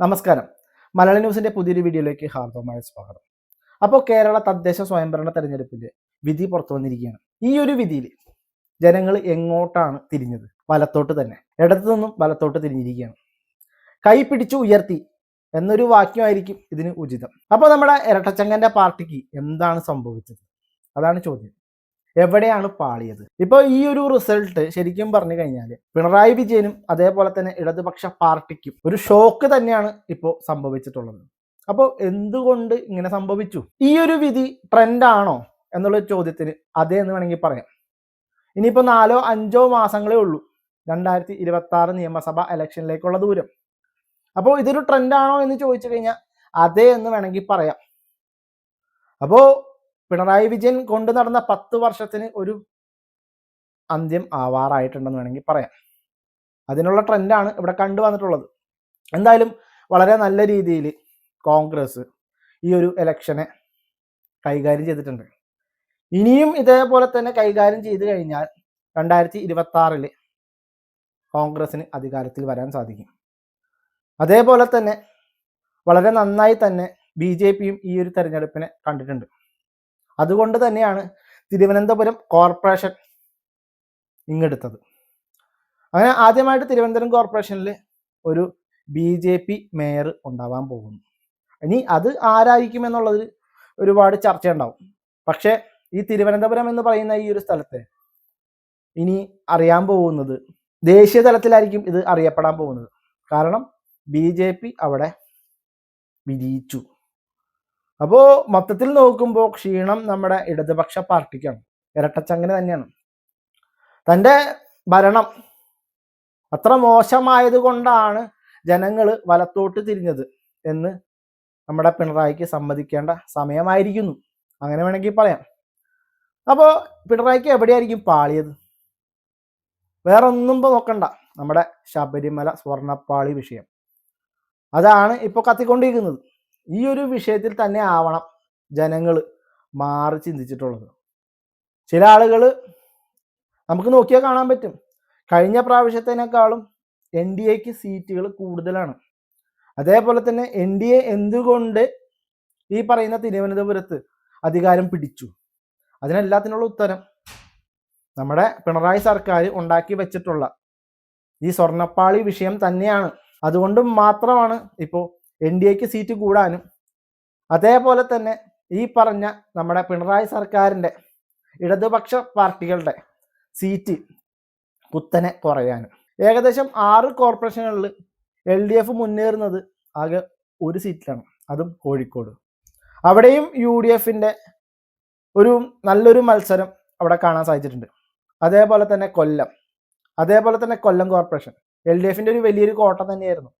നമസ്കാരം. മലയാളി ന്യൂസിന്റെ പുതിയൊരു വീഡിയോയിലേക്ക് ഹാർദവമായ സ്വാഗതം. അപ്പോൾ കേരള തദ്ദേശ സ്വയംഭരണ തെരഞ്ഞെടുപ്പിന്റെ വിധി പുറത്തു വന്നിരിക്കുകയാണ്. ഈ ഒരു വിധിയിൽ ജനങ്ങൾ എങ്ങോട്ടാണ് തിരിഞ്ഞത്? വലത്തോട്ട് തന്നെ. ഇടത്തു നിന്നും വലത്തോട്ട് തിരിഞ്ഞിരിക്കുകയാണ്. കൈ പിടിച്ചു ഉയർത്തി എന്നൊരു വാക്യമായിരിക്കും ഇതിന് ഉചിതം. അപ്പോൾ നമ്മുടെ ഇരട്ടച്ചങ്കന്റെ പാർട്ടിക്ക് എന്താണ് സംഭവിച്ചത്? അതാണ് ചോദ്യം. എവിടെയാണ് പാളിയത്? ഇപ്പോൾ ഈ ഒരു റിസൾട്ട് ശരിക്കും പറഞ്ഞു കഴിഞ്ഞാൽ പിണറായി വിജയനും അതേപോലെ തന്നെ ഇടതുപക്ഷ പാർട്ടിക്കും ഒരു ഷോക്ക് തന്നെയാണ് ഇപ്പോൾ സംഭവിച്ചിട്ടുള്ളത്. അപ്പോൾ എന്തുകൊണ്ട് ഇങ്ങനെ സംഭവിച്ചു? ഈ ഒരു വിധി ട്രെൻഡാണോ എന്നുള്ള ചോദ്യത്തിന് അതേ എന്ന് വേണമെങ്കിൽ പറയാം. ഇനിയിപ്പോൾ 4-5 മാസങ്ങളേ ഉള്ളൂ 2026 നിയമസഭ ഇലക്ഷനിലേക്കുള്ള ദൂരം. അപ്പോൾ ഇതൊരു ട്രെൻഡാണോ എന്ന് ചോദിച്ചു കഴിഞ്ഞാൽ അതേ എന്ന് വേണമെങ്കിൽ പറയാം. അപ്പോൾ പിണറായി വിജയൻ കൊണ്ടു നടന്ന 10 വർഷത്തിന് ഒരു അന്ത്യം ആവാറായിട്ടുണ്ടെന്ന് വേണമെങ്കിൽ പറയാം. അതിനുള്ള ട്രെൻഡാണ് ഇവിടെ കണ്ടുവന്നിട്ടുള്ളത്. എന്തായാലും വളരെ നല്ല രീതിയിൽ കോൺഗ്രസ് ഈ ഒരു ഇലക്ഷനെ കൈകാര്യം ചെയ്തിട്ടുണ്ട്. ഇനിയും ഇതേപോലെ തന്നെ കൈകാര്യം ചെയ്തു കഴിഞ്ഞാൽ 2026 കോൺഗ്രസിന് അധികാരത്തിൽ വരാൻ സാധിക്കും. അതേപോലെ തന്നെ വളരെ നന്നായി തന്നെ BJPയും ഈ ഒരു തെരഞ്ഞെടുപ്പിനെ കണ്ടിട്ടുണ്ട്. അതുകൊണ്ട് തന്നെയാണ് തിരുവനന്തപുരം കോർപ്പറേഷൻ ഇങ്ങെടുത്തത്. അങ്ങനെ ആദ്യമായിട്ട് തിരുവനന്തപുരം കോർപ്പറേഷനിൽ ഒരു BJP മേയർ ഉണ്ടാവാൻ പോകുന്നു. ഇനി അത് ആരായിരിക്കും എന്നുള്ളതിൽ ഒരുപാട് ചർച്ച ഉണ്ടാവും. പക്ഷേ ഈ തിരുവനന്തപുരം എന്ന് പറയുന്ന ഈ ഒരു സ്ഥലത്തെ ഇനി അറിയാൻ പോകുന്നത് ദേശീയ തലത്തിലായിരിക്കും ഇത് അറിയപ്പെടാൻ പോകുന്നത്. കാരണം BJP അവിടെ വിജയിച്ചു. അപ്പോൾ മൊത്തത്തിൽ നോക്കുമ്പോൾ ക്ഷീണം നമ്മുടെ ഇടതുപക്ഷ പാർട്ടിക്കാണ്, ഇരട്ടച്ചങ്കന് തന്നെയാണ്. തൻ്റെ ഭരണം അത്ര മോശമായത് കൊണ്ടാണ് ജനങ്ങൾ വലത്തോട്ട് തിരിഞ്ഞത് എന്ന് നമ്മുടെ പിണറായിക്ക് സമ്മതിക്കേണ്ട സമയമായിരിക്കുന്നു, അങ്ങനെ വേണമെങ്കിൽ പറയാം. അപ്പോൾ പിണറായിക്ക് എവിടെയായിരിക്കും പാളിയത്? വേറെ ഒന്നും ഇപ്പോൾ നോക്കണ്ട, നമ്മുടെ ശബരിമല സ്വർണ്ണപ്പാളി വിഷയം അതാണ് ഇപ്പോൾ കത്തിക്കൊണ്ടിരിക്കുന്നത്. ഈ ഒരു വിഷയത്തിൽ തന്നെ ആവണം ജനങ്ങൾ മാറി ചിന്തിച്ചിട്ടുള്ളത്. ചില ആളുകൾ നമുക്ക് നോക്കിയാൽ കാണാൻ പറ്റും, കഴിഞ്ഞ പ്രാവശ്യത്തിനേക്കാളും NDAക്ക് സീറ്റുകൾ കൂടുതലാണ്. അതേപോലെ തന്നെ NDA എന്തുകൊണ്ട് ഈ പറയുന്ന തിരുവനന്തപുരത്ത് അധികാരം പിടിച്ചു? അതിനെല്ലാത്തിനുള്ള ഉത്തരം നമ്മുടെ പിണറായി സർക്കാർ ഉണ്ടാക്കി വെച്ചിട്ടുള്ള ഈ സ്വർണ്ണപ്പാളി വിഷയം തന്നെയാണ്. അതുകൊണ്ട് മാത്രമാണ് ഇപ്പോൾ NDAക്ക് സീറ്റ് കൂടാനും അതേപോലെ തന്നെ ഈ പറഞ്ഞ നമ്മുടെ പിണറായി സർക്കാരിൻ്റെ ഇടതുപക്ഷ പാർട്ടികളുടെ സീറ്റ് കുത്തനെ കുറയാനും. ഏകദേശം 6 കോർപ്പറേഷനുകളിൽ LDF മുന്നേറുന്നത് ആകെ ഒരു സീറ്റിലാണ്, അതും കോഴിക്കോട്. അവിടെയും UDFൻ്റെ ഒരു നല്ലൊരു മത്സരം അവിടെ കാണാൻ സാധിച്ചിട്ടുണ്ട്. അതേപോലെ തന്നെ കൊല്ലം കോർപ്പറേഷൻ LDFൻ്റെ ഒരു വലിയൊരു കോട്ട തന്നെയായിരുന്നു.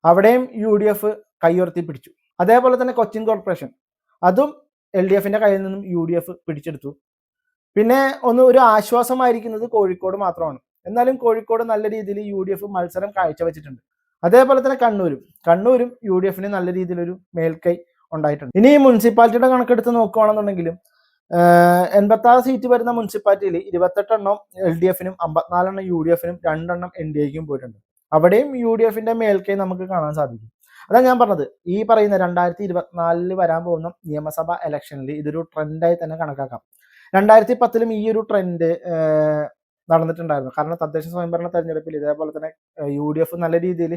അവിടെയും UDF കൈയുയർത്തി പിടിച്ചു. അതേപോലെ തന്നെ കൊച്ചിൻ കോർപ്പറേഷൻ, അതും LDFൻ്റെ കയ്യിൽ നിന്നും UDF പിടിച്ചെടുത്തു. പിന്നെ ഒരു ആശ്വാസമായിരിക്കുന്നത് കോഴിക്കോട് മാത്രമാണ്. എന്നാലും കോഴിക്കോട് നല്ല രീതിയിൽ UDF മത്സരം കാഴ്ചവെച്ചിട്ടുണ്ട്. അതേപോലെ തന്നെ കണ്ണൂരും UDFന് നല്ല രീതിയിലൊരു മേൽക്കൈ ഉണ്ടായിട്ടുണ്ട്. ഇനി ഈ മുനിസിപ്പാലിറ്റിയുടെ കണക്കെടുത്ത് നോക്കുകയാണെന്നുണ്ടെങ്കിലും 86 സീറ്റ് വരുന്ന മുനിസിപ്പാലിറ്റിയിൽ 28 എണ്ണം LDFനും 54 എണ്ണം UDFനും 2 എണ്ണം NDAക്കും പോയിട്ടുണ്ട്. അവിടെയും UDFന്റെ മേൽക്കൈ നമുക്ക് കാണാൻ സാധിക്കും. അതാണ് ഞാൻ പറഞ്ഞത്, ഈ പറയുന്ന 2024 വരാൻ പോകുന്ന നിയമസഭാ ഇലക്ഷനിൽ ഇതൊരു ട്രെൻഡായി തന്നെ കണക്കാക്കാം. 2010 ഈ ഒരു ട്രെൻഡ് നടന്നിട്ടുണ്ടായിരുന്നു. കാരണം തദ്ദേശ സ്വയംഭരണ തെരഞ്ഞെടുപ്പിൽ ഇതേപോലെ തന്നെ UDF നല്ല രീതിയിൽ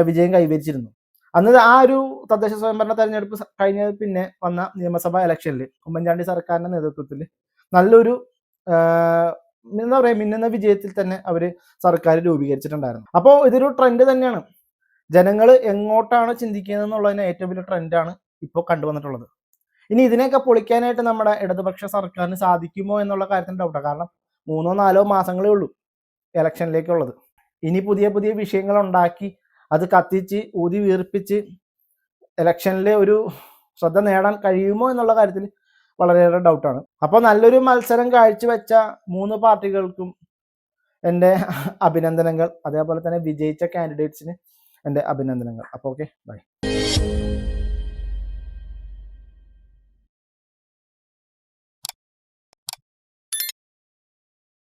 വിജയം കൈവരിച്ചിരുന്നു. അന്ന് ആ ഒരു തദ്ദേശ സ്വയംഭരണ തെരഞ്ഞെടുപ്പ് കഴിഞ്ഞ പിന്നെ വന്ന നിയമസഭാ ഇലക്ഷനിൽ ഉമ്മൻചാണ്ടി സർക്കാരിന്റെ നേതൃത്വത്തിൽ നല്ലൊരു എന്താ പറയുക മിന്നുന്ന വിജയത്തിൽ തന്നെ അവർ സർക്കാർ രൂപീകരിച്ചിട്ടുണ്ടായിരുന്നു. അപ്പോൾ ഇതൊരു ട്രെൻഡ് തന്നെയാണ്. ജനങ്ങൾ എങ്ങോട്ടാണ് ചിന്തിക്കുന്നത് എന്നുള്ളതിന് ഏറ്റവും വലിയ ട്രെൻഡാണ് ഇപ്പോൾ കണ്ടുവന്നിട്ടുള്ളത്. ഇനി ഇതിനെയൊക്കെ പൊളിക്കാനായിട്ട് നമ്മുടെ ഇടതുപക്ഷ സർക്കാരിന് സാധിക്കുമോ എന്നുള്ള കാര്യത്തിന് ഡൗട്ടാണ്. കാരണം 3-4 മാസങ്ങളേ ഉള്ളൂ ഇലക്ഷനിലേക്കുള്ളത്. ഇനി പുതിയ പുതിയ വിഷയങ്ങൾ ഉണ്ടാക്കി അത് കത്തിച്ച് ഊതി വീർപ്പിച്ച് ഇലക്ഷനിൽ ഒരു ശ്രദ്ധ നേടാൻ കഴിയുമോ എന്നുള്ള കാര്യത്തിൽ വളരെയേറെ ഡൗട്ടാണ്. അപ്പോൾ നല്ലൊരു മത്സരം കാഴ്ചവെച്ച 3 പാർട്ടികൾക്കും എൻ്റെ അഭിനന്ദനങ്ങൾ. അതേപോലെ തന്നെ വിജയിച്ച കാൻഡിഡേറ്റ്സിന് എൻ്റെ അഭിനന്ദനങ്ങൾ. അപ്പോൾ ഓക്കെ, ബൈ.